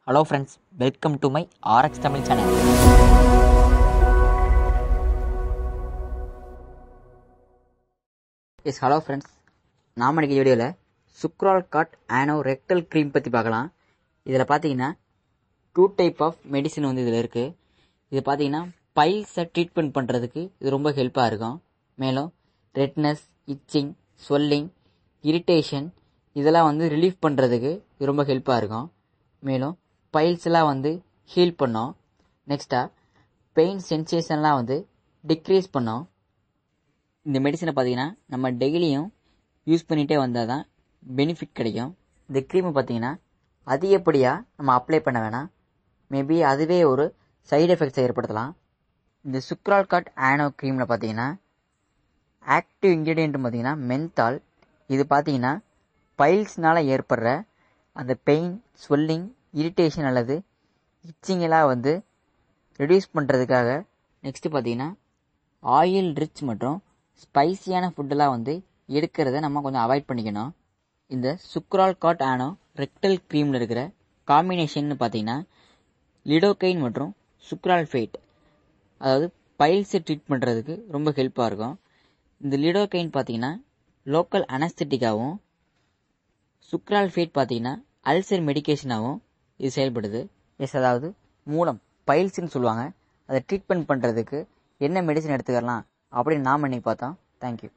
Hello friends, welcome to my RX Tamil channel. Hello friends, நாம் இன்னைக்கு வீடியோவில் சுக்ரால்காட் ஆனோ ரெக்டல் க்ரீம் பற்றி பார்க்கலாம். இதில் பார்த்தீங்கன்னா 2 டைப் ஆஃப் மெடிசன் இதில் இருக்குது. இது பார்த்தீங்கன்னா பைல்ஸை ட்ரீட்மெண்ட் பண்ணுறதுக்கு இது ரொம்ப ஹெல்ப்பாக இருக்கும். மேலும் ரெட்னஸ், இச்சிங், ஸ்வெல்லிங், இரிட்டேஷன் இதெல்லாம் ரிலீஃப் பண்ணுறதுக்கு இது ரொம்ப ஹெல்ப்பாக இருக்கும். மேலும் பைல்ஸ்லாம் ஹீல் பண்ணோம். நெக்ஸ்ட்டாக பெயின் சென்சேஷன்லாம் டிக்ரீஸ் பண்ணோம். இந்த மெடிசனை பார்த்தீங்கன்னா நம்ம டெய்லியும் யூஸ் பண்ணிகிட்டே வந்தால் தான் பெனிஃபிட் கிடைக்கும். இந்த க்ரீமை பார்த்தீங்கன்னா அதிகப்படியாக நம்ம அப்ளை பண்ண வேணாம். மேபி அதுவே ஒரு சைடு எஃபெக்ட்ஸை ஏற்படுத்தலாம். இந்த சுக்ரால்காட் ஆனோ க்ரீமில் பார்த்தீங்கன்னா ஆக்டிவ் இன்க்ரீடியன்ட் பார்த்தீங்கன்னா மென்தால். இது பார்த்தீங்கன்னா பைல்ஸ்னால் ஏற்படுற அந்த பெயின், ஸ்வெல்லிங், இரிட்டேஷன் அல்லது இச்சிங்கெல்லாம் ரெடியூஸ் பண்ணுறதுக்காக. நெக்ஸ்ட்டு பார்த்தீங்கன்னா ஆயில் ரிச் மற்றும் ஸ்பைசியான ஃபுட்டெல்லாம் எடுக்கிறத நம்ம கொஞ்சம் அவாய்ட் பண்ணிக்கணும். இந்த சுக்ரால்காட் ஆனோ ரெக்டல் க்ரீமில் இருக்கிற காம்பினேஷன் பார்த்தீங்கன்னா லிடோகைன் மற்றும் சுக்ரால்ஃபேட், அதாவது பைல்ஸை ட்ரீட் பண்ணுறதுக்கு ரொம்ப ஹெல்ப்பாக இருக்கும். இந்த லிடோகைன் பார்த்தீங்கன்னா லோக்கல் அனஸ்தட்டிக்காகவும், சுக்ரால்ஃபேட் பார்த்தீங்கன்னா அல்சர் மெடிக்கேஷனாகவும் இது செயல்படுது. அதாவது மூலம் பைல்ஸ்ன்னு சொல்லுவாங்க. அதை ட்ரீட்மெண்ட் பண்ணுறதுக்கு என்ன மெடிசன் எடுத்துக்கலாம் அப்படின்னு நாம் இன்னைக்கு பார்த்தோம். தேங்க்யூ.